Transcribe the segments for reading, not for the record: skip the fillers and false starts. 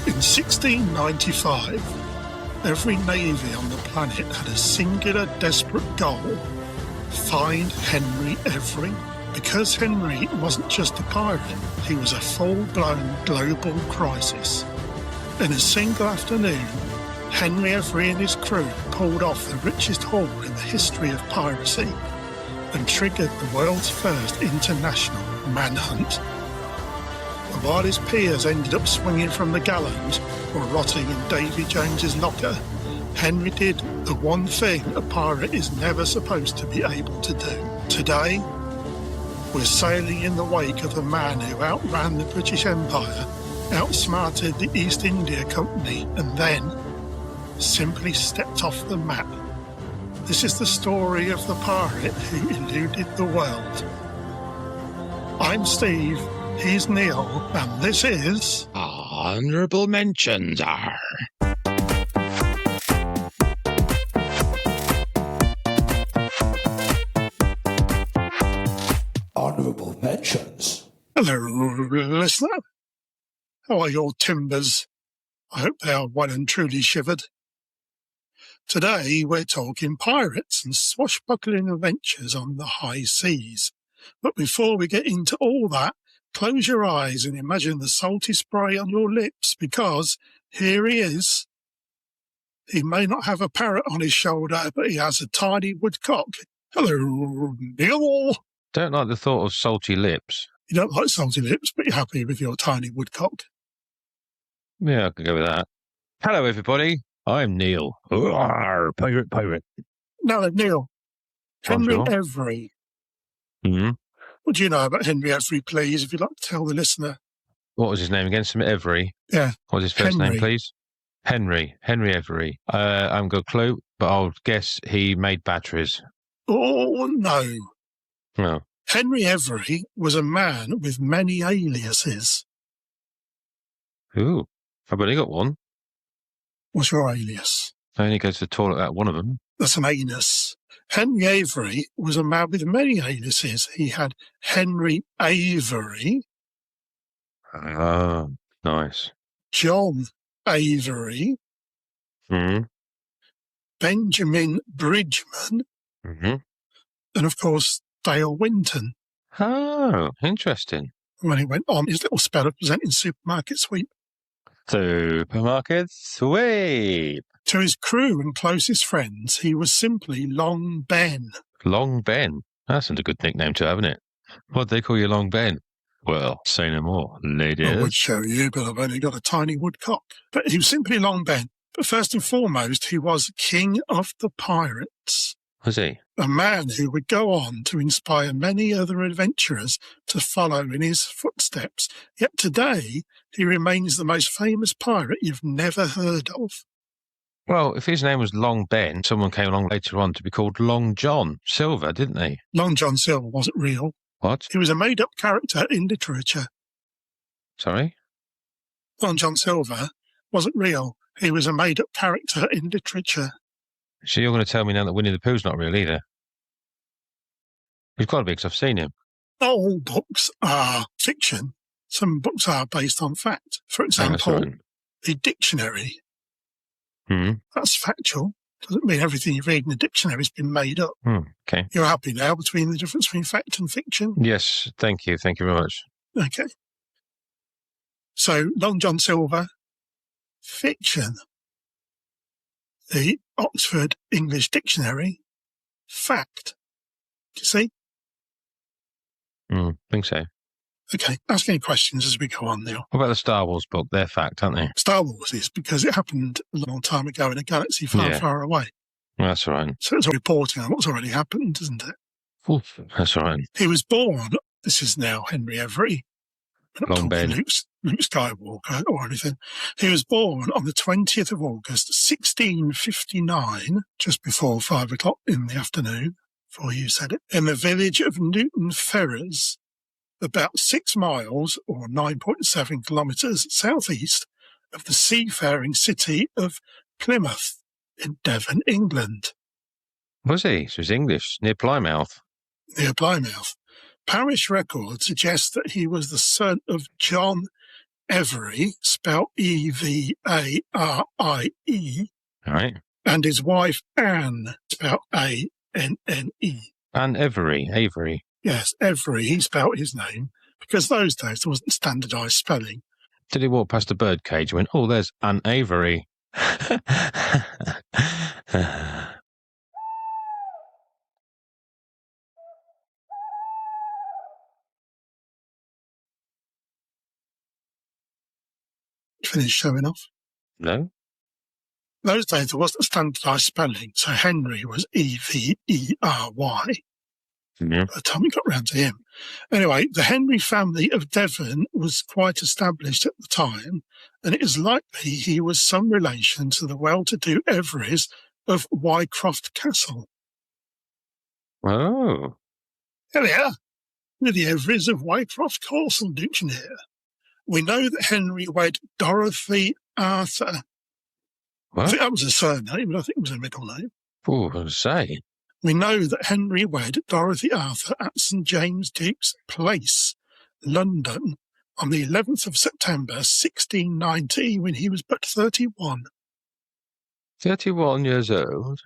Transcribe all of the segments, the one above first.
In 1695, every navy on the planet had a singular, desperate goal: find Henry Every. Because Henry wasn't just a pirate, he was a full-blown global crisis. In a single afternoon, Henry Every and his crew pulled off the richest haul in the history of piracy and triggered the world's first international manhunt. And while his peers ended up swinging from the gallows or rotting in Davy Jones's locker, Henry did the one thing a pirate is never supposed to be able to do. Today, we're sailing in the wake of a man who outran the British Empire, outsmarted the East India Company, and then simply stepped off the map. This is the story of the pirate who eluded the world. I'm Steve, he's Neil, and this is... Honourable Mentions are... Honourable Mentions. Hello, listener. How are your timbers? I hope they are well and truly shivered. Today we're talking pirates and swashbuckling adventures on the high seas. But before we get into all that, close your eyes and imagine the salty spray on your lips, because here he is. He may not have a parrot on his shoulder, but he has a tiny woodcock. Hello, Neil. Don't like the thought of salty lips. You don't like salty lips, but you're happy with your tiny woodcock. Yeah, I could go with that. Hello, everybody. I'm Neil. Pirate. Now then, Neil. Henry Bonjour. Every. Hmm. What do you know about Henry Every, please, if you'd like to tell the listener? What was his name again? Some Every. Yeah. What was his first Henry. name, please? Henry Every. I haven't got a clue, but I'll guess he made batteries. Oh, no. No. Henry Every was a man with many aliases. Ooh, I've only got one. What's your alias? I only go to the toilet at one of them. That's an anus. Henry Avery was a man with many aliases. He had Henry Avery, Oh, nice. John Avery, Hmm. Benjamin Bridgeman, Hmm. and of course Dale Winton, Oh, interesting. when he went on his little spell of presenting Supermarket Sweep. Supermarket sweep. To his crew and closest friends, he was simply Long Ben. Long Ben. That's a good nickname to have, isn't it? What'd they call you, Long Ben? Well, say no more, ladies. I would show you, but I've only got a tiny woodcock. But he was simply Long Ben. But first and foremost, he was King of the Pirates. Was he? A man who would go on to inspire many other adventurers to follow in his footsteps. Yet today, he remains the most famous pirate you've never heard of. Well, if his name was Long Ben, someone came along later on to be called Long John Silver, didn't they? Long John Silver wasn't real. What? He was a made-up character in literature. Sorry? Long John Silver wasn't real. He was a made-up character in literature. So you're going to tell me now that Winnie the Pooh's not real either? He's got to be, because I've seen him. All books are fiction. Some books are based on fact. For That's example, right. the dictionary. Hmm. That's factual. Doesn't mean everything you read in the dictionary has been made up. Okay. You're happy now between the difference between fact and fiction? Yes, thank you. Thank you very much. Okay. So, Long John Silver, fiction. The Oxford English Dictionary, fact. Do you see? Think so. Okay, ask any questions as we go on, Neil. What about the Star Wars book? They're fact, aren't they? Star Wars is because it happened a long time ago in a galaxy far, Yeah. far away. Well, that's all right. So it's reporting on what's already happened, isn't it? Oof, that's all right. He was born, this is now Henry Every, we're not Long talking Ben. Luke Skywalker or anything. He was born on the 20th of August, 1659, just before 5 o'clock in the afternoon, before you said it, in the village of Newton Ferrers, about 6 miles or 9.7 kilometres southeast of the seafaring city of Plymouth in Devon, England. Was he? So he's English, near Plymouth. Near Plymouth. Parish records suggest that he was the son of John Every, spelled Evarie, All right. and his wife Anne, spelled Anne. And Avery. Yes, Every, he spelled his name, because those days there wasn't standardised spelling. Did he walk past a bird cage and went, oh, there's an Avery? Finished showing off. No? Those days there wasn't standardised spelling, so Henry was Every. Yeah. By the time we got round to him. Anyway, the Henry family of Devon was quite established at the time, and it is likely he was some relation to the well-to-do Everys of Wycroft Castle. Oh. Here we are, with the Everys of Wycroft Castle, Dictionary. We know that Henry wed Dorothy Arthur. What? I think that was a surname, but I think it was a middle name. Oh, I was say. We know that Henry wed Dorothy Arthur at St James Duke's Place, London, on the 11th of September 1690, when he was but 31. 31 years old?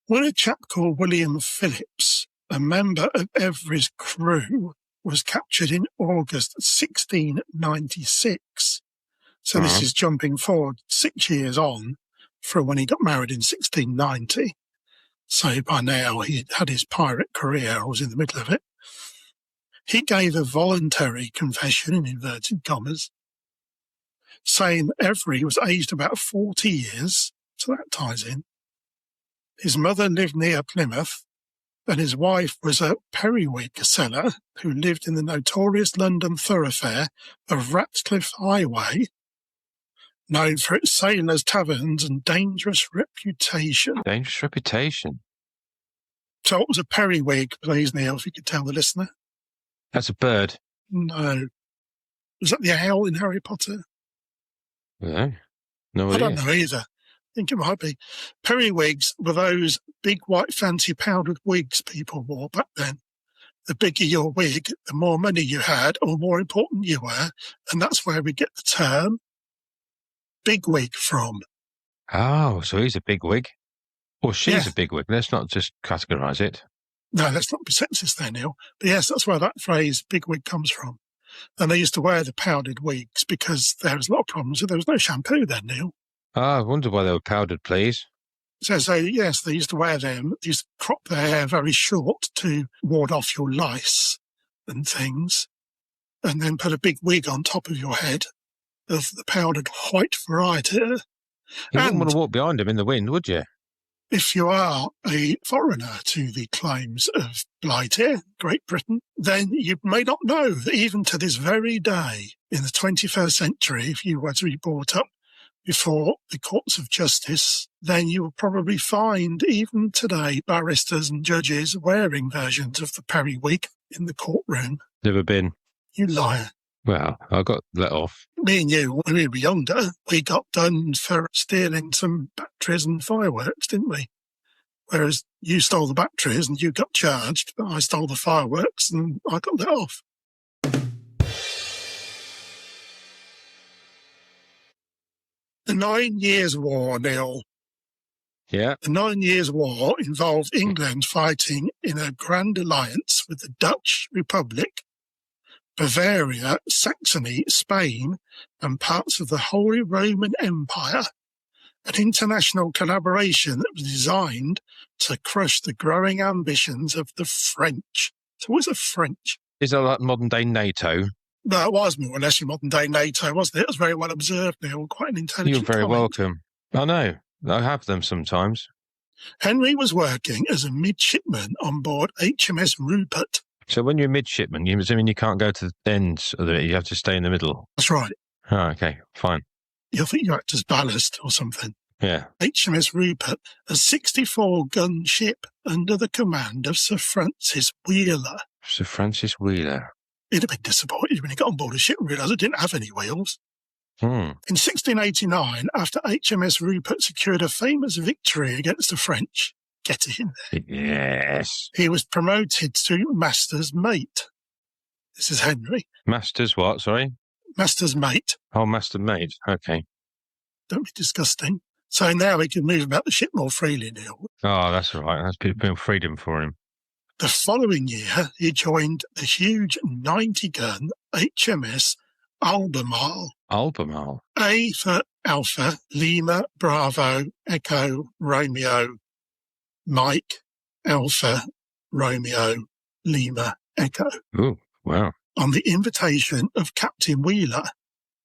When a chap called William Phillips, a member of Every's crew, was captured in August 1696. So this is jumping forward 6 years on from when he got married in 1690. So by now he had his pirate career, or was in the middle of it. He gave a voluntary confession, in inverted commas, saying that Every was aged about 40 years, so that ties in. His mother lived near Plymouth, and his wife was a periwig seller who lived in the notorious London thoroughfare of Ratcliffe Highway, known for its sailors' taverns and dangerous reputation. Dangerous reputation? So what was a periwig, please, Neil, if you could tell the listener? That's a bird. No. Was that the owl in Harry Potter? No. No I idea. don't know either. I think it might be. Periwigs were those big white fancy powdered wigs people wore back then. The bigger your wig, the more money you had, or more important you were, and that's where we get the term bigwig from. Oh, so he's a bigwig. Or she's Yeah. a bigwig. Let's not just categorise it. No, let's not be sexist there, Neil. But yes, that's where that phrase bigwig comes from. And they used to wear the powdered wigs because there was a lot of problems. There was no shampoo then, Neil. Ah, I wonder why they were powdered, please. So yes, they used to wear them. They used to crop their hair very short to ward off your lice and things, and then put a big wig on top of your head of the powdered white variety. You wouldn't And want to walk behind him in the wind, would you? if you are a foreigner to the climes of Blighty, Great Britain, then you may not know that even to this very day, in the 21st century, if you were to be brought up before the courts of justice, then you will probably find, even today, barristers and judges wearing versions of the periwig in the courtroom. Never been. You liar. Well, I got let off. Me and you, when we were younger, we got done for stealing some batteries and fireworks, didn't we? Whereas you stole the batteries and you got charged, but I stole the fireworks and I got let off. The 9 Years' War, Neil. Yeah. The 9 Years' War involved England fighting in a grand alliance with the Dutch Republic, Bavaria, Saxony, Spain, and parts of the Holy Roman Empire. An international collaboration that was designed to crush the growing ambitions of the French. So what's the French? Is that like modern-day NATO? No, it was more or less your modern-day NATO, wasn't it? It was very well observed, Neil. Quite an intelligent You're very comment. welcome. I know. I have them sometimes. Henry was working as a midshipman on board HMS Rupert. So when you're a midshipman, you mean you can't go to the ends of it, you have to stay in the middle. That's right. Oh, okay, fine. You'll think you act as ballast or something. Yeah. HMS Rupert, a 64-gun ship under the command of Sir Francis Wheeler. Sir Francis Wheeler. He'd have been disappointed when he got on board a ship and realised it didn't have any wheels. Hmm. In 1689, after HMS Rupert secured a famous victory against the French, get it in there, Yes. he was promoted to master's mate. This is Henry. Master's what, sorry? master's mate. Oh, master mate. Okay. Don't be disgusting. So now he can move about the ship more freely, Neil. Oh, that's all right. That's been freedom for him. The following year, he joined the huge 90-gun HMS Albemarle. Albemarle. A for Alpha, Lima, Bravo, Echo, Romeo, Mike, Alpha, Romeo, Lima, Echo. Oh, wow. On the invitation of Captain Wheeler.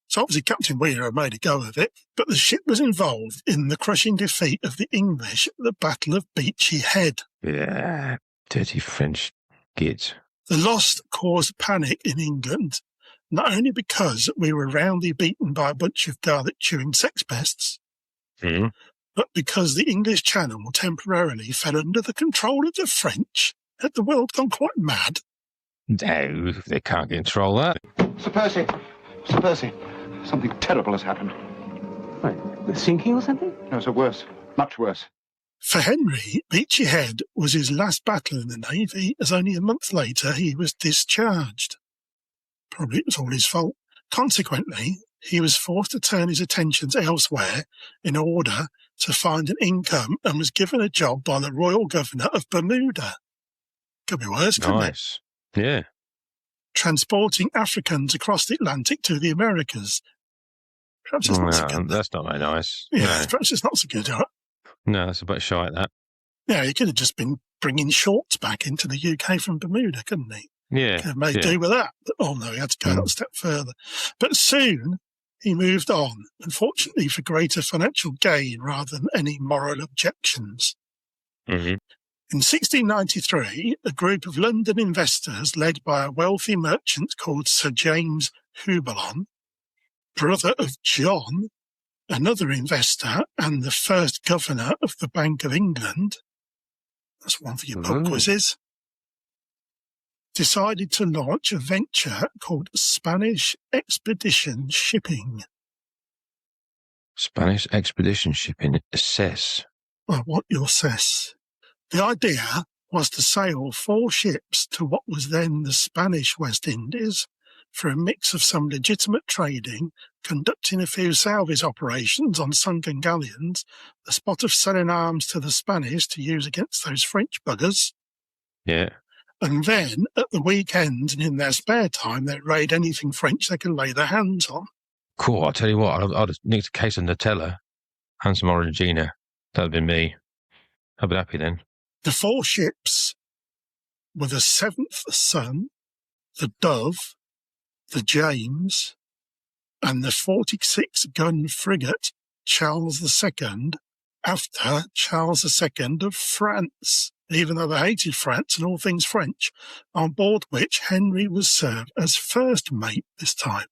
So obviously Captain Wheeler had made a go of it, but the ship was involved in the crushing defeat of the English at the Battle of Beachy Head. Yeah. Dirty French git. The loss caused panic in England, not only because we were roundly beaten by a bunch of garlic-chewing sex pests, but because the English Channel temporarily fell under the control of the French. Had the world gone quite mad? No, they can't control that. Sir Percy! Sir Percy! Something terrible has happened. What, the sinking or something? No, sir, worse. Much worse. For Henry, Beachy Head was his last battle in the Navy, as only a month later he was discharged. Probably it was all his fault. Consequently, he was forced to turn his attentions elsewhere in order to find an income and was given a job by the Royal Governor of Bermuda. Could be worse, couldn't it? Nice. Yeah. Transporting Africans across the Atlantic to the Americas. Perhaps it's not so good. That's not very nice. Yeah, No. perhaps it's not so good. No, that's a bit shy at that. Yeah, he could have just been bringing shorts back into the UK from Bermuda, couldn't he? Yeah. Could have made do with that. But, oh no, he had to go a step further. But soon he moved on, unfortunately for greater financial gain rather than any moral objections. Mm-hmm. In 1693, a group of London investors led by a wealthy merchant called Sir James Houblon, brother of John, another investor and the first governor of the Bank of England, that's one for your pub quizzes, decided to launch a venture called Spanish Expedition Shipping. Spanish Expedition Shipping, assess. Well, what your cess. The idea was to sail 4 ships to what was then the Spanish West Indies for a mix of some legitimate trading, conducting a few salvage operations on sunken galleons, the spot of selling arms to the Spanish to use against those French buggers. Yeah. And then, at the weekends and in their spare time, they'd raid anything French they could lay their hands on. Cool. I'll tell you what, I'd have nicked a case of Nutella and some Orangina. That'd be me. I'd be happy then. The 4 ships were the 7th Sun, the Dove, the James, and the 46-gun frigate Charles II, after Charles II of France, even though they hated France and all things French, on board which Henry was served as first mate this time.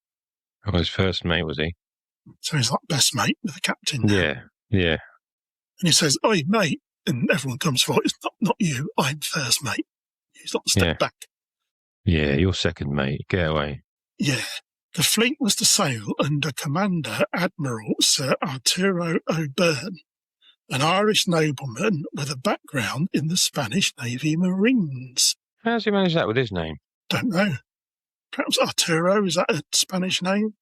Oh, his first mate, was he? So he's like best mate with the captain now. Yeah, yeah. And he says, "Oi, mate," and everyone comes forward. It's not you, I'm first mate. He's not to step back. Yeah, you're second mate. Get away. Yeah. The fleet was to sail under Commander Admiral Sir Arturo O'Byrne, an Irish nobleman with a background in the Spanish Navy Marines. How's he managed that with his name? Don't know. Perhaps Arturo, is that a Spanish name?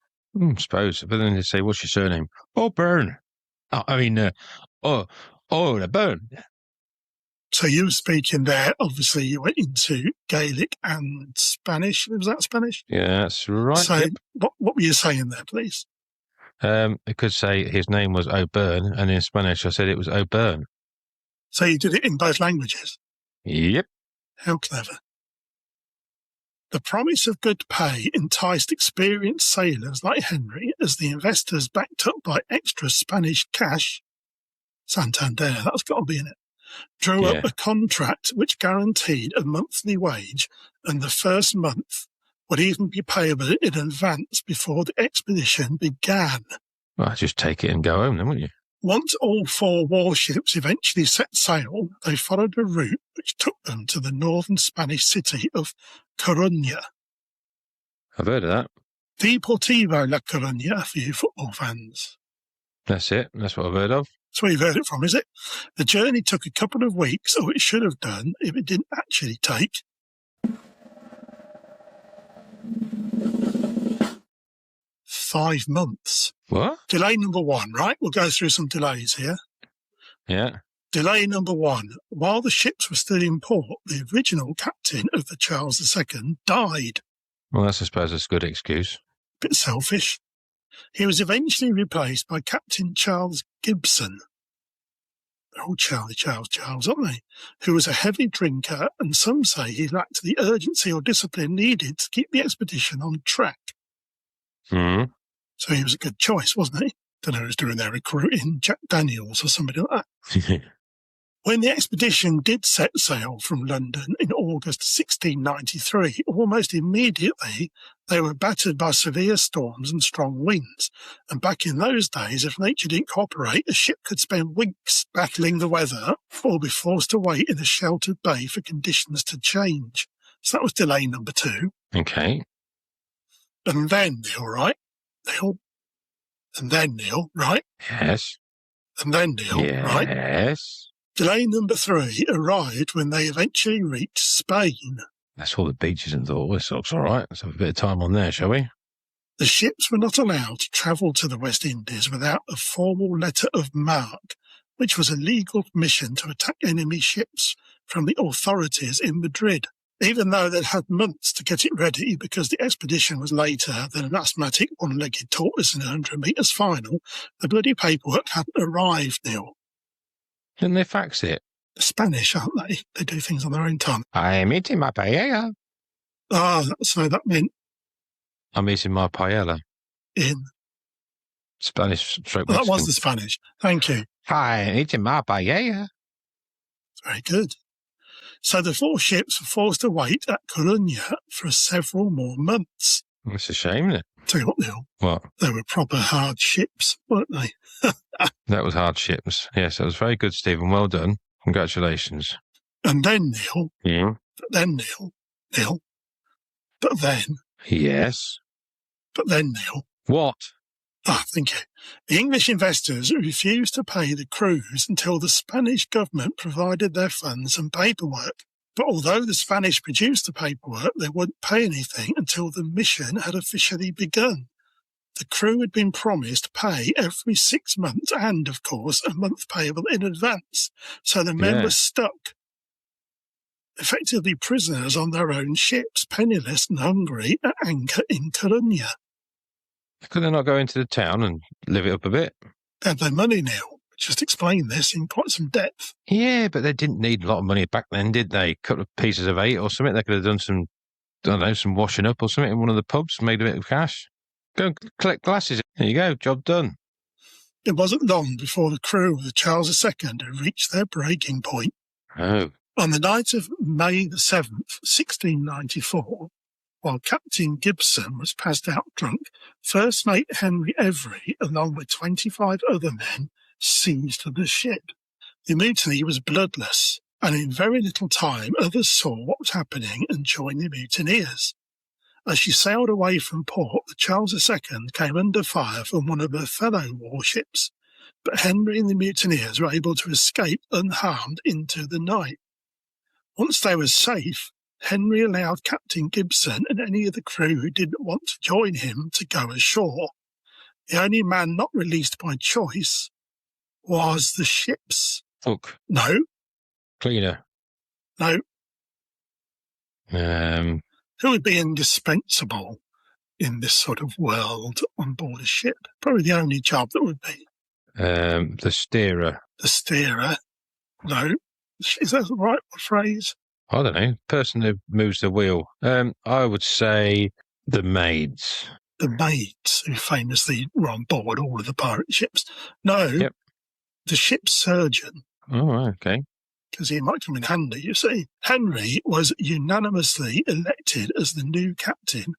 Suppose. But then they say, what's your surname? O'Byrne. O'Byrne. So you were speaking there, obviously you went into Gaelic and Spanish. Was that Spanish? Yeah, that's right. So Yep. what were you saying there, please? I could say his name was O'Byrne, and in Spanish I said it was O'Byrne. So you did it in both languages? Yep. How clever. The promise of good pay enticed experienced sailors like Henry as the investors, backed up by extra Spanish cash, Santander, that's got to be in it, drew up a contract which guaranteed a monthly wage, and the first month would even be payable in advance before the expedition began. Well, just take it and go home then, wouldn't you? Once all 4 warships eventually set sail, they followed a route which took them to the northern Spanish city of Coruña. I've heard of that. Deportivo La Coruña for you football fans. That's it. That's what I've heard of. That's where you've heard it from, is it? The journey took a couple of weeks, or it should have done if it didn't actually take. 5 months. What? Delay number 1, right? We'll go through some delays here. Yeah. Delay number 1. While the ships were still in port, the original captain of the Charles II died. Well, that's, I suppose, a good excuse. Bit selfish. He was eventually replaced by Captain Charles Gibson. They're all Charlie, Charles, aren't they? Who was a heavy drinker, and some say he lacked the urgency or discipline needed to keep the expedition on track. Hmm. So he was a good choice, wasn't he? Don't know who was doing their recruiting, Jack Daniels or somebody like that. When the expedition did set sail from London in August 1693, almost immediately they were battered by severe storms and strong winds. And back in those days, if nature didn't cooperate, a ship could spend weeks battling the weather or be forced to wait in a sheltered bay for conditions to change. So that was delay number 2. Okay. And then, Neil, right? Neil? And then, Neil, right? Yes. And then, Neil, right? Yes. Delay number 3 arrived when they eventually reached Spain. That's all the beaches and thought, this looks all right. Let's have a bit of time on there, shall we? The ships were not allowed to travel to the West Indies without a formal letter of marque, which was a legal permission to attack enemy ships from the authorities in Madrid, even though they'd had months to get it ready because the expedition was later than an asthmatic one-legged tortoise in 100 metres final. The bloody paperwork hadn't arrived, Neil. Didn't they fax it? The Spanish, aren't they? They do things on their own time. I'm eating my paella. Ah, so that meant I'm eating my paella. in. Spanish stroke Well, that was Mexican. the Spanish. Thank you. I'm eating my paella. Very good. So the 4 ships were forced to wait at Coruña for several more months. That's a shame, isn't it? Tell you what, Neil, What? they were proper hard ships, weren't they? That was hardships. Yes, that was very good, Stephen. Well done. Congratulations. And then, Neil, Yeah. Neil, but then, Yes. Neil, What? thank you. The English investors refused to pay the crews until the Spanish government provided their funds and paperwork. But although the Spanish produced the paperwork, they wouldn't pay anything until the mission had officially begun. The crew had been promised pay every 6 months and, of course, a month payable in advance. So the men were stuck, effectively prisoners on their own ships, penniless and hungry, at anchor in Coruña. Could they not go into the town and live it up a bit? They had their money now. Just explain this in quite some depth. Yeah, but they didn't need a lot of money back then, did they? A couple of pieces of 8 or something. They could have done some, I don't know, some washing up or something in one of the pubs, made a bit of cash. Go and collect glasses. There you go, job done. It wasn't long before the crew of the Charles II had reached their breaking point. Oh. On the night of May the 7th, 1694, while Captain Gibson was passed out drunk, First Mate Henry Every, along with 25 other men, seized the ship. The mutiny was bloodless, and in very little time others saw what was happening and joined the mutineers. As she sailed away from port, the Charles II came under fire from one of her fellow warships, but Henry and the mutineers were able to escape unharmed into the night. Once they were safe, Henry allowed Captain Gibson and any of the crew who didn't want to join him to go ashore. The only man not released by choice was the ship's. Cook. No, Cleaner. no, Um, who would be indispensable in this sort of world on board a ship? Probably the only job that would be. the steerer. The steerer. No. Is that the right phrase? I don't know. Person who moves the wheel. I would say the maids. The maids who famously were on board all of the pirate ships. No. Yep. The ship's surgeon. Oh, okay. Because he might come in handy, you see. Henry was unanimously elected as the new captain,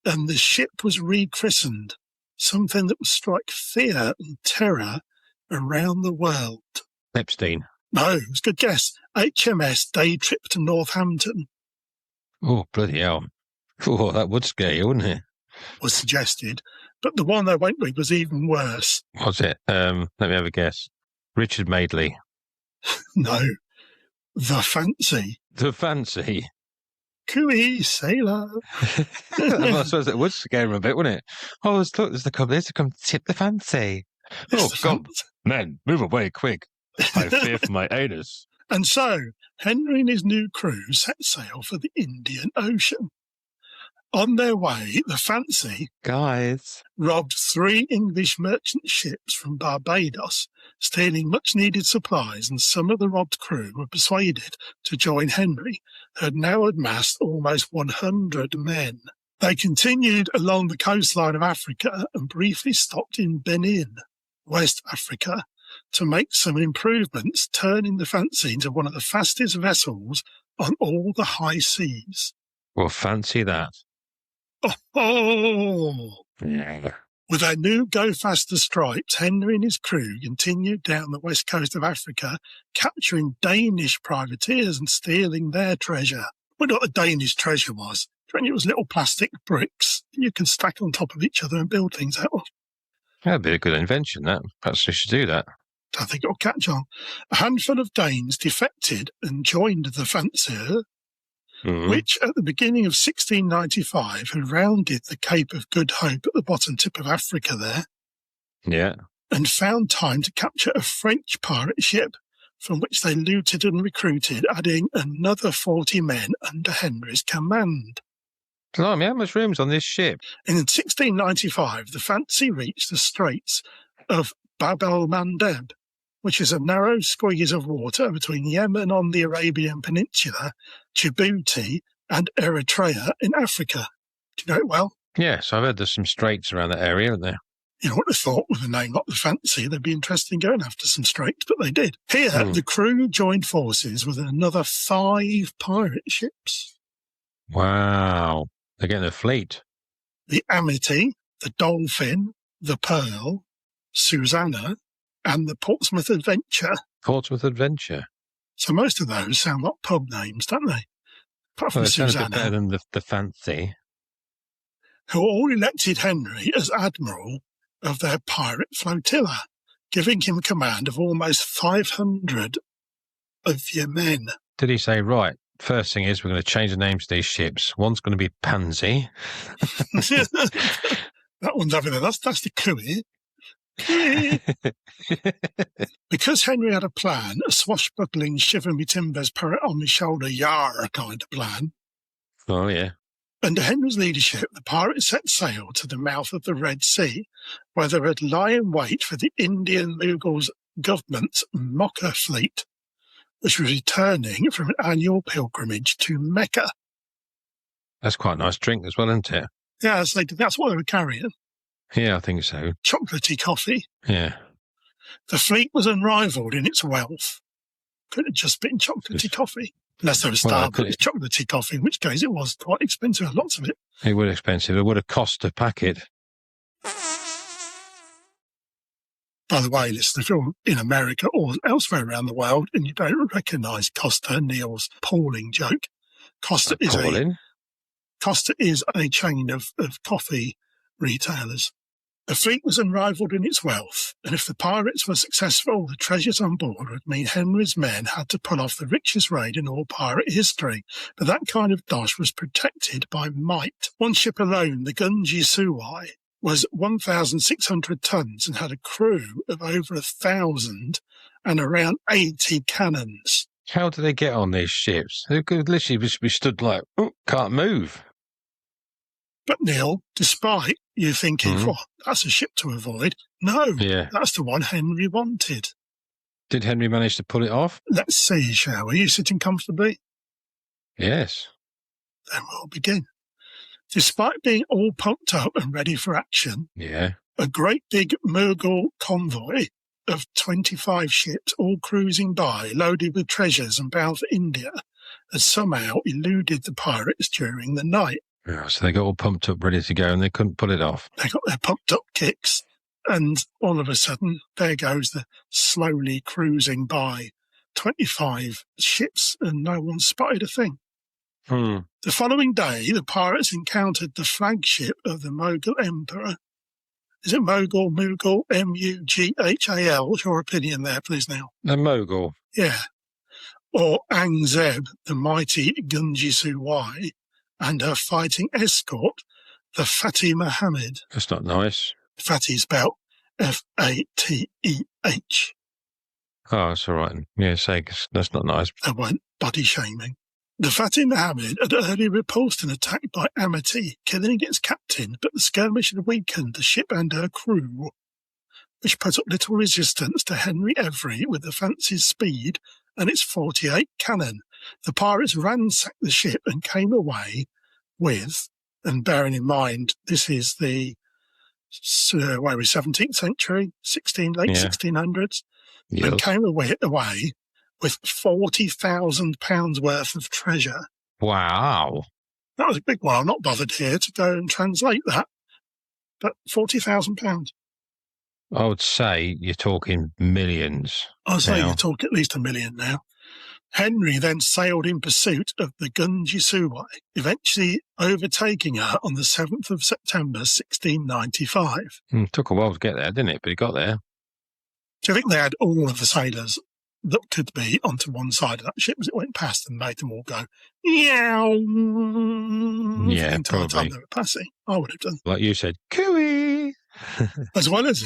and the ship was rechristened, something that would strike fear and terror around the world. Epstein. No, it was a good guess. HMS Day Trip to Northampton Oh, bloody hell. Oh, that would scare you, wouldn't it? was suggested, but the one they went with was even worse. Was it? Let me have a guess. Richard Madeley. No, the Fancy. The Fancy. Cooey, sailor. I suppose it would scare him a bit, wouldn't it? Oh, look, there's the cub there to come tip the fancy. Oh, God. Men, move away quick. I fear for my anus. And so, Henry and his new crew set sail for the Indian Ocean. On their way, the Fancy Guys. robbed 3 English merchant ships from Barbados, stealing much-needed supplies, and some of the robbed crew were persuaded to join Henry, who had now amassed almost 100 men. They continued along the coastline of Africa and briefly stopped in Benin, West Africa, to make some improvements, turning the Fancy into one of the fastest vessels on all the high seas. Well, fancy that. Oh! Yeah. With their new Go Faster stripes, Henry and his crew continued down the west coast of Africa, capturing Danish privateers and stealing their treasure. I wonder what the Danish treasure was. Do you reckon it was little plastic bricks that you can stack on top of each other and build things out of? That'd be a good invention, that. Perhaps we should do that. I think it'll catch on. A handful of Danes defected and joined the Fancy, which at the beginning of 1695 had rounded the Cape of Good Hope at the bottom tip of Africa there, Yeah. and found time to capture a French pirate ship, from which they looted and recruited, adding another 40 men under Henry's command. Blimey, how much room's on this ship? In 1695, the Fancy reached the Straits of Bab el-Mandeb, which is a narrow squeeze of water between Yemen on the Arabian Peninsula, Djibouti, and Eritrea in Africa. Do you know it well? Yes, I've heard there's some straits around that area, haven't there? You would have thought with a name like the Fancy, they'd be interested in going after some straits, but they did. Here, the crew joined forces with another 5 pirate ships. Wow. They're getting a fleet. The Amity, the Dolphin, the Pearl, Susanna, and the Portsmouth Adventure. Portsmouth Adventure. So most of those sound like pub names, don't they? Apart from Well, it sounds a bit Susanna, better than the Fancy. who all elected Henry as admiral of their pirate flotilla, giving him command of almost 500 of your men. Did he say, right, first thing is we're going to change the names of these ships. One's going to be Pansy. That one's over there. That's the Cooey. Because Henry had a plan, a swashbuckling, shiver-me-timbers, parrot-on-me-shoulder, yar kind of plan. Oh, yeah. Under Henry's leadership, the pirates set sail to the mouth of the Red Sea, where they would lie in wait for the Indian Mughal government's Mocha fleet, which was returning from an annual pilgrimage to Mecca. That's quite a nice drink as well, isn't it? Yeah, so that's what they were carrying. Yeah, I think so. Chocolatey coffee. Yeah. The fleet was unrivalled in its wealth. Could have just been chocolatey coffee. Unless there was Starbucks chocolatey coffee, in which case it was quite expensive, lots of it. It would expensive. It would have cost to pack it. By the way, listen, if you're in America or elsewhere around the world and you don't recognise Costa, Neil's appalling joke, Costa is a chain of coffee retailers. The fleet was unrivalled in its wealth, and if the pirates were successful, the treasures on board would mean Henry's men had to pull off the richest raid in all pirate history. But that kind of dosh was protected by might. One ship alone, the Ganj-i-Sawai, was 1,600 tons and had a crew of over 1,000 and around 80 cannons. How do they get on these ships? They could literally just be stood like, oh, can't move. But Neil, despite you thinking, oh, that's a ship to avoid, no, that's the one Henry wanted. Did Henry manage to pull it off? Let's see, shall we? Are you sitting comfortably? Yes. Then we'll begin. Despite being all pumped up and ready for action, a great big Mughal convoy of 25 ships, all cruising by, loaded with treasures and bound for India, had somehow eluded the pirates during the night. Oh, so they got all pumped up, ready to go, and they couldn't pull it off. They got their pumped up kicks, and all of a sudden, there goes the slowly cruising by 25 ships, and no one spotted a thing. The following day, the pirates encountered the flagship of the Mughal Emperor. Is it Mughal, M-U-G-H-A-L? What's your opinion there, please, Neil? The Mughal. Yeah. or Aurangzeb, the mighty Ganj-i-Sawai, and her fighting escort, the Fatih Muhammad. That's not nice. Fatih spelled F-A-T-E-H. Oh, that's all right. Yeah, say, that's not nice. They weren't body shaming. The Fatih Muhammad had earlier repulsed an attack by Amity, killing its captain, but the skirmish had weakened the ship and her crew, which put up little resistance to Henry Every with the Fancy's speed and its 48 cannon. The pirates ransacked the ship and came away with, and bearing in mind, this is the 17th century, late 1600s, and came away with £40,000 worth of treasure. Wow. That was a big one. I'm not bothered here to go and translate that, but £40,000. I would say you're talking millions. I'd say you talk at least $1 million now. Henry then sailed in pursuit of the Ganj-i-Sawai, eventually overtaking her on the 7th of September 1695. Took a while to get there, didn't it? But he got there. Do you think they had all of the sailors that could be onto one side of that ship as it went past and made them all go, meow? Yeah, the entire probably. time they were passing. I would have done. Like you said, cooey. As well as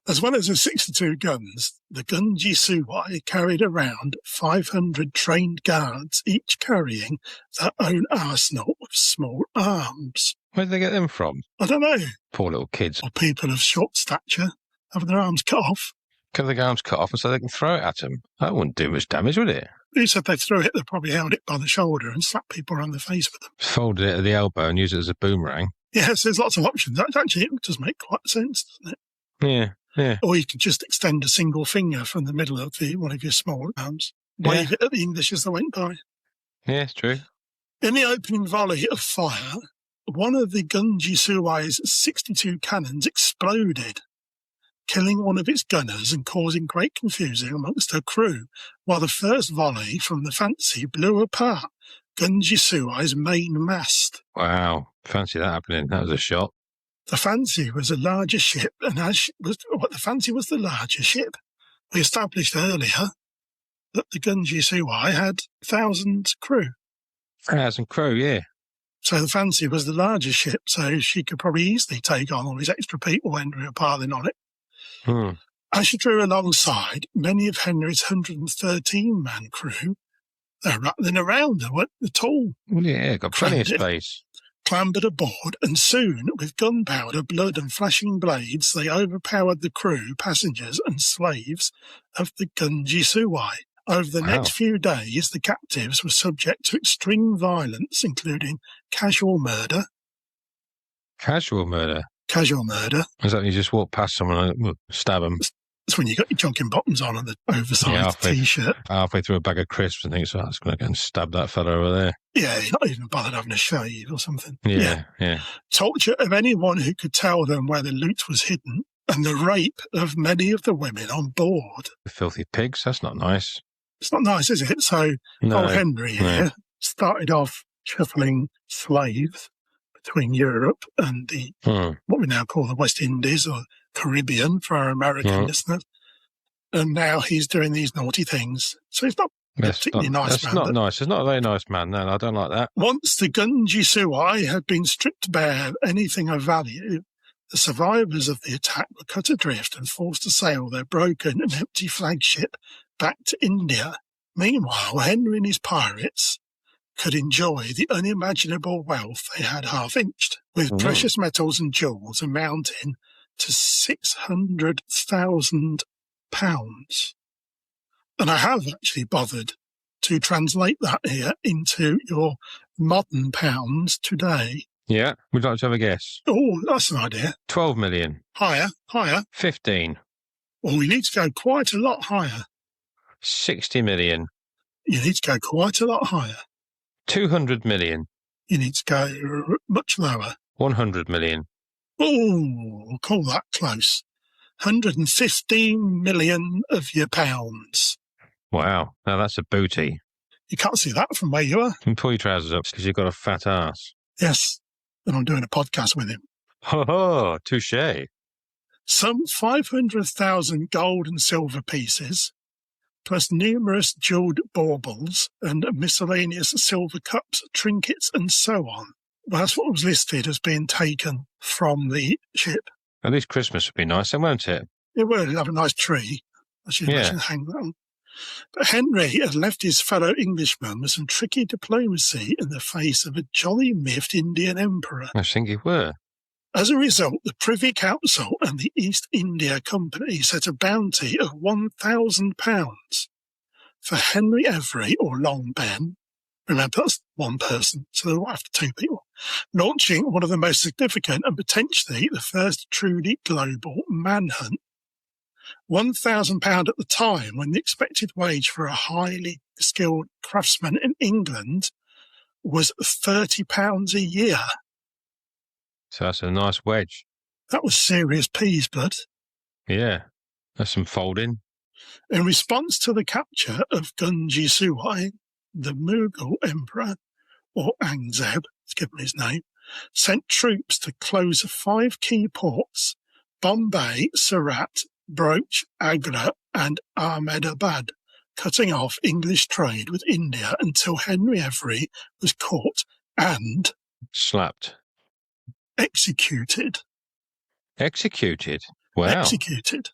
the 62 guns, the Ganj-i-Sawai carried around 500 trained guards, each carrying their own arsenal of small arms. Where did they get them from? I don't know. Poor little kids. Or people of short stature having their arms cut off. Have their arms cut off and so they can throw it at them. That wouldn't do much damage, would it? Who said they threw it? They probably held it by the shoulder and slapped people around the face with them. Folded it at the elbow and used it as a boomerang. Yes, there's lots of options. Actually, it does make quite sense, doesn't it? Yeah. Or you could just extend a single finger from the middle of one of your small arms, wave it at the English as they went by. Yeah, it's true. In the opening volley of fire, one of the Ganj-i-Sawai's 62 cannons exploded, killing one of its gunners and causing great confusion amongst her crew, while the first volley from the Fancy blew apart Ganj-i-Sawai's main mast. Wow, fancy that happening. That was a shot. The Fancy was a larger ship, and the Fancy was the larger ship. We established earlier that the Ganj-i-Sawai had 1,000 crew. 1,000 crew, yeah. So the Fancy was the larger ship, so she could probably easily take on all these extra people when we were piling on it. As she drew alongside, many of Henry's 113-man crew, they're rattling around her, weren't they at all? Well, yeah, got plenty of space. Clambered aboard, and soon, with gunpowder, blood and flashing blades, they overpowered the crew, passengers and slaves of the Ganj-i-Sawai. Over the next few days, the captives were subject to extreme violence, including casual murder. Casual murder? Casual murder. Is that when you just walk past someone and stab them? That's when you got your jogging bottoms on and the oversized T-shirt. Halfway through a bag of crisps and think, so I was going to go and stab that fella over there. Yeah, you're not even bothered having a shave or something. Yeah. Torture of anyone who could tell them where the loot was hidden, and the rape of many of the women on board. The filthy pigs, that's not nice. It's not nice, is it? So, old Henry here started off shuffling slaves between Europe and the what we now call the West Indies or Caribbean for our American listeners. And now he's doing these naughty things. So he's not particularly nice man. That's not nice. He's not a very nice man. No, I don't like that. Once the Ganj-i-Sawai had been stripped bare of anything of value, the survivors of the attack were cut adrift and forced to sail their broken and empty flagship back to India. Meanwhile, Henry and his pirates could enjoy the unimaginable wealth they had half-inched, with precious metals and jewels amounting to £600,000. And I have actually bothered to translate that here into your modern pounds today. Yeah, would you like to have a guess? Oh, that's an idea. 12 million. Higher. 15. Well, we need to go quite a lot higher. 60 million. You need to go quite a lot higher. 200 million. You need to go much lower. 100 million. Oh, we'll call that close. 115 million of your pounds. Wow, now that's a booty. You can't see that from where you are. You can pull your trousers up because you've got a fat ass. Yes, and I'm doing a podcast with him. Ho, touche. Some 500,000 gold and silver pieces, plus numerous jewelled baubles and miscellaneous silver cups, trinkets, and so on. Well, that's what was listed as being taken from the ship. At least Christmas would be nice, then, won't it? It would have a nice tree, I should imagine, hang that on. But Henry had left his fellow Englishmen with some tricky diplomacy in the face of a jolly miffed Indian emperor. I think you were. As a result, the Privy Council and the East India Company set a bounty of £1,000 for Henry Every, or Long Ben. Remember, that's one person, so they're all after two people, launching one of the most significant and potentially the first truly global manhunt. £1,000 at the time, when the expected wage for a highly skilled craftsman in England was £30 a year. So that's a nice wedge. That was serious peas, blood. Yeah, that's some folding. In response to the capture of Ganj-i-Sawai, the Mughal Emperor, or Aurangzeb, let's give him his name, sent troops to close 5 key ports: Bombay, Surat, Broach, Agra, and Ahmedabad, cutting off English trade with India until Henry Every was caught and slapped. Executed. Executed? Wow. Executed.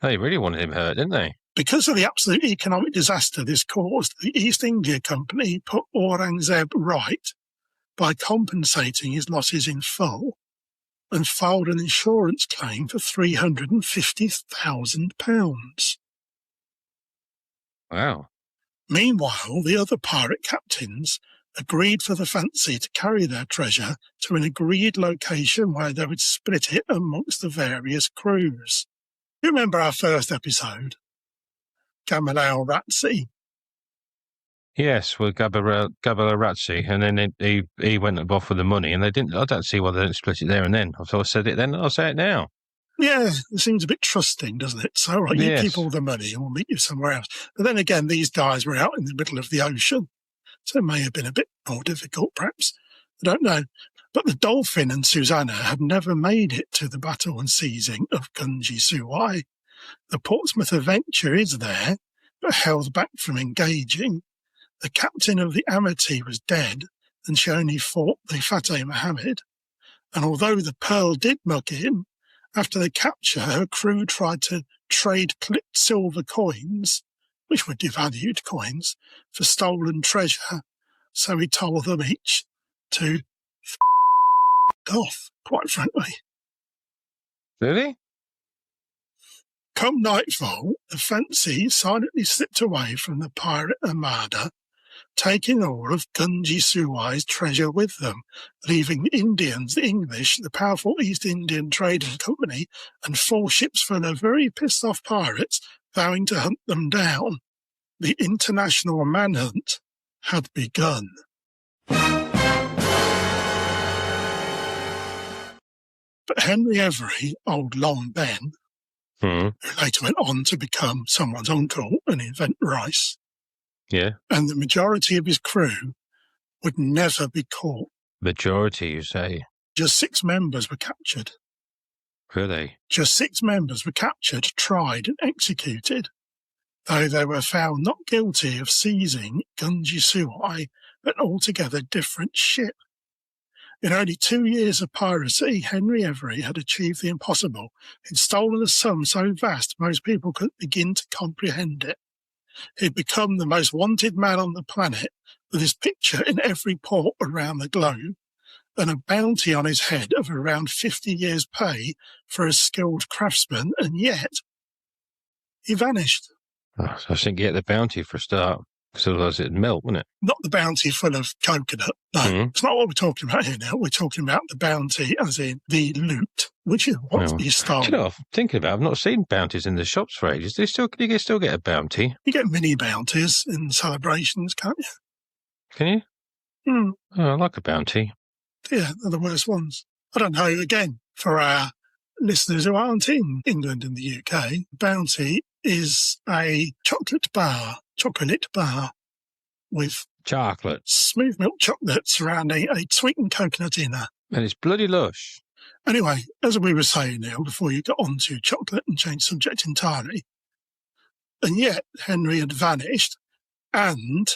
They really wanted him hurt, didn't they? Because of the absolute economic disaster this caused, the East India Company put Aurangzeb right by compensating his losses in full and filed an insurance claim for £350,000. Wow. Meanwhile, the other pirate captains agreed for the fancy to carry their treasure to an agreed location where they would split it amongst the various crews. You remember our first episode? Gamalal-Ratzi. Yes, with Gabalarratzi, and then he went off with the money, and they didn't. I don't see why they didn't split it there and then. So I said it then, I'll say it now. Yeah, it seems a bit trusting, doesn't it? So, right, you keep all the money and we'll meet you somewhere else. But then again, these guys were out in the middle of the ocean, so it may have been a bit more difficult, perhaps. I don't know. But the Dolphin and Susanna had never made it to the battle and seizing of Ganj-i-Sawai. The Portsmouth Adventure is there, but held back from engaging. The captain of the Amity was dead, and she only fought the Fateh Mohammed. And although the Pearl did mug in, after the capture, her crew tried to trade clipped silver coins, which were devalued coins, for stolen treasure. So he told them each to off, quite frankly. Really? Come nightfall, the fancy silently slipped away from the pirate armada, taking all of Ganj-i-Sawai's treasure with them, leaving the Indians, the English, the powerful East Indian Trading Company, and 4 ships full of very pissed-off pirates vowing to hunt them down. The international manhunt had begun. But Henry Every, old Long Ben, who later went on to become someone's uncle and invent rice, and the majority of his crew would never be caught. Majority, you say? Just 6 members were captured. Really? Just 6 members were captured, tried, and executed, though they were found not guilty of seizing Ganj-i-Sawai, an altogether different ship. In only 2 years of piracy, Henry Every had achieved the impossible. He'd stolen a sum so vast most people couldn't begin to comprehend it. He'd become the most wanted man on the planet, with his picture in every port around the globe, and a bounty on his head of around 50 years' pay for a skilled craftsman, and yet he vanished. Oh, so I think you get the bounty for a start, because otherwise it'd melt, wouldn't it? Not the bounty full of coconut. No, It's not what we're talking about here now. We're talking about the bounty as in the loot, which is what you stole. Do you know, I'm thinking about I've not seen bounties in the shops for ages. You can still get a bounty. You get mini bounties in celebrations, can't you? Can you? Oh, I like a bounty. Yeah, they're the worst ones. I don't know, again, for our listeners who aren't in England and the UK, bounty is a chocolate bar with chocolate, smooth milk chocolate surrounding a sweetened coconut inner. And it's bloody lush. Anyway, as we were saying, Neil, before you got on to chocolate and change subject entirely, And yet Henry had vanished, and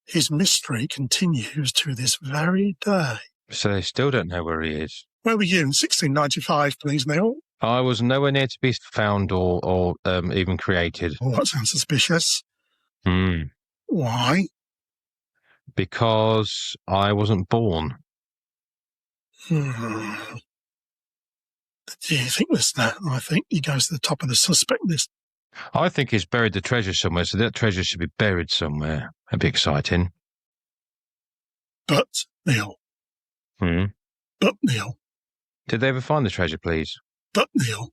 his mystery continues to this very day. So they still don't know where he is. Where were you in 1695, please, Neil? I was nowhere near to be found or even created. Oh, that sounds suspicious. Why? Because I wasn't born. Do you think, listener? I think he goes to the top of the suspect list. I think he's buried the treasure somewhere, so that treasure should be buried somewhere. That'd be exciting. But, Neil. But, Neil. Did they ever find the treasure, please? But, Neil.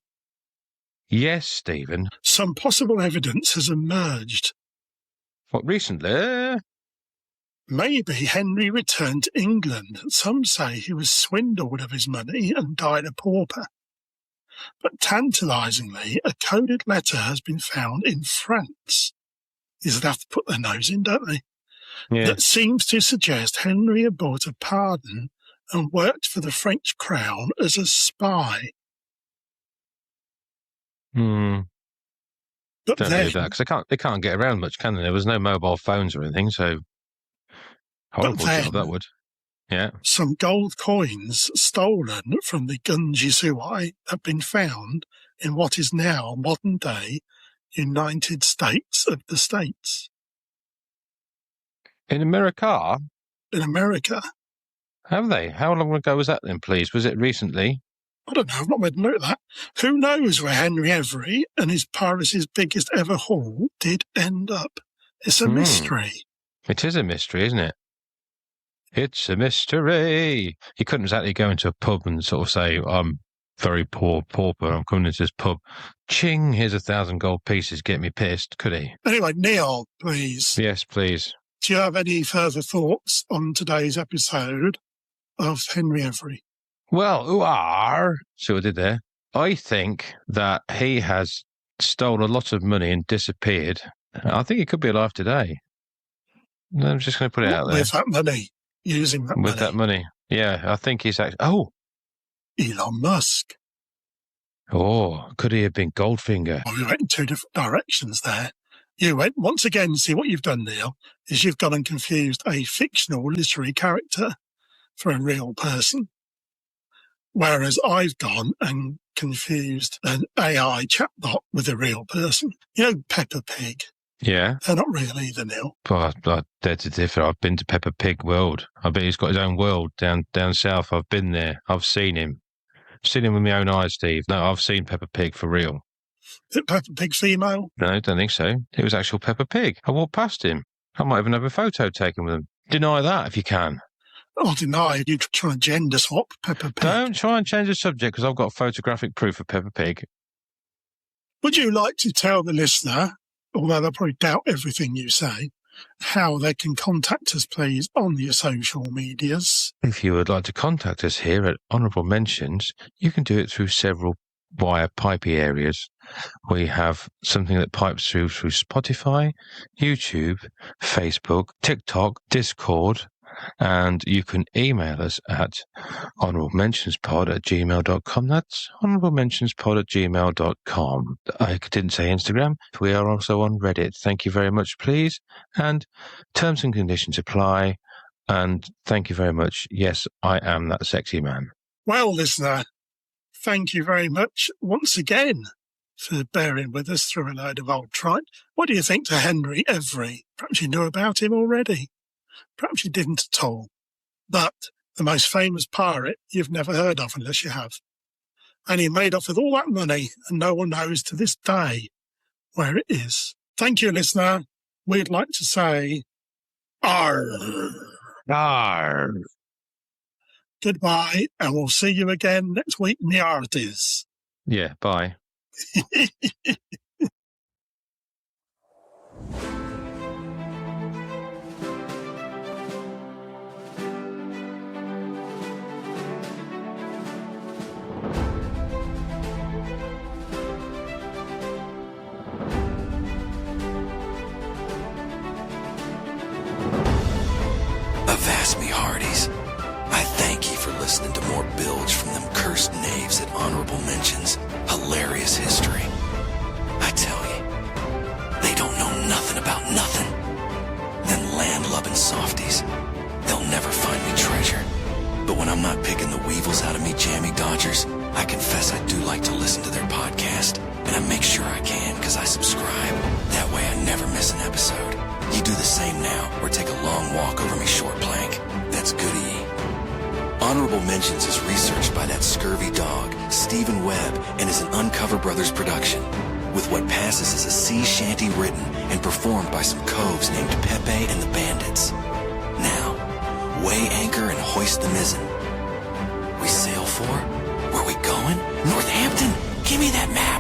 Yes, Stephen. Some possible evidence has emerged. What, recently? Maybe Henry returned to England. Some say he was swindled of his money and died a pauper. But tantalisingly, a coded letter has been found in France. These have to put their nose in, don't they? Yeah. That seems to suggest Henry had bought a pardon and worked for the French crown as a spy. But Don't then, do that, because they can't get around much, can they? There was no mobile phones or anything, so horrible job that would. Yeah. Some gold coins stolen from the Ganj-i-Sawai have been found in what is now modern-day United States of the States. In America? In America. Have they? How long ago was that then, please? Was it recently? I don't know, I've not made a note of that. Who knows where Henry Every and his piracy's biggest ever haul did end up? It's a mystery. It is a mystery, isn't it? It's a mystery. You couldn't exactly go into a pub and sort of say, I'm very poor pauper, I'm coming into this pub. Ching, here's 1,000 gold pieces, get me pissed, could he? Anyway, Neil, please. Yes, please. Do you have any further thoughts on today's episode of Henry Every? Well, see what I did there? I think that he has stolen a lot of money and disappeared. I think he could be alive today. I'm just going to put it out there. With that money. Using that money. With that money. Yeah, I think he's actually... Oh! Elon Musk. Oh, could he have been Goldfinger? We went in two different directions there. You went, once again, see what you've done, Neil, is you've gone and confused a fictional literary character for a real person. Whereas I've gone and confused an AI chatbot with a real person. You know, Peppa Pig. Yeah. They're not real either, Neil. But I beg to differ. I've been to Peppa Pig World. I bet he's got his own world down south. I've been there. I've seen him. Seen him with my own eyes, Steve. No, I've seen Peppa Pig for real. Is it Peppa Pig female? No, I don't think so. It was actual Peppa Pig. I walked past him. I might even have a photo taken with him. Deny that if you can. Oh, deny you trying to gender swap Peppa Pig. Don't try and change the subject because I've got photographic proof of Peppa Pig. Would you like to tell the listener, although they'll probably doubt everything you say, how they can contact us, please, on your social medias? If you would like to contact us here at Honourable Mentions, you can do it through several wire pipey areas. We have something that pipes through Spotify, YouTube, Facebook, TikTok, Discord, and you can email us at honourablementionspod@gmail.com. That's honourablementionspod@gmail.com. I didn't say Instagram. We are also on Reddit. Thank you very much, please. And terms and conditions apply. And thank you very much. Yes, I am that sexy man. Well, listener, thank you very much once again for bearing with us through a load of old tripe. What do you think to Henry Every? Perhaps you knew about him already. Perhaps you didn't at all. But the most famous pirate you've never heard of unless you have. And he made off with all that money and no one knows to this day where it is. Thank you, listener. We'd like to say, arr. Arr. Goodbye, and we'll see you again next week in the Arties. Yeah, bye. Avast me, hearties. I thank ye for listening to more bilge from them cursed knaves at Honorable Mentions. Hilarious history. I tell ye. softies. They'll never find me treasure. But when I'm not picking the weevils out of me jammy dodgers, I confess I do like to listen to their podcast. And I make sure I can because I subscribe. That way I never miss an episode. You do the same now or take a long walk over me short plank. That's good-y. Honorable Mentions is researched by that scurvy dog, Stephen Webb, and is an Uncover Brothers production, with what passes as a sea shanty written and performed by some coves named Pepe and the Bandits. Now, weigh anchor and hoist the mizzen. We sail for? Where we going? Northampton! Give me that map!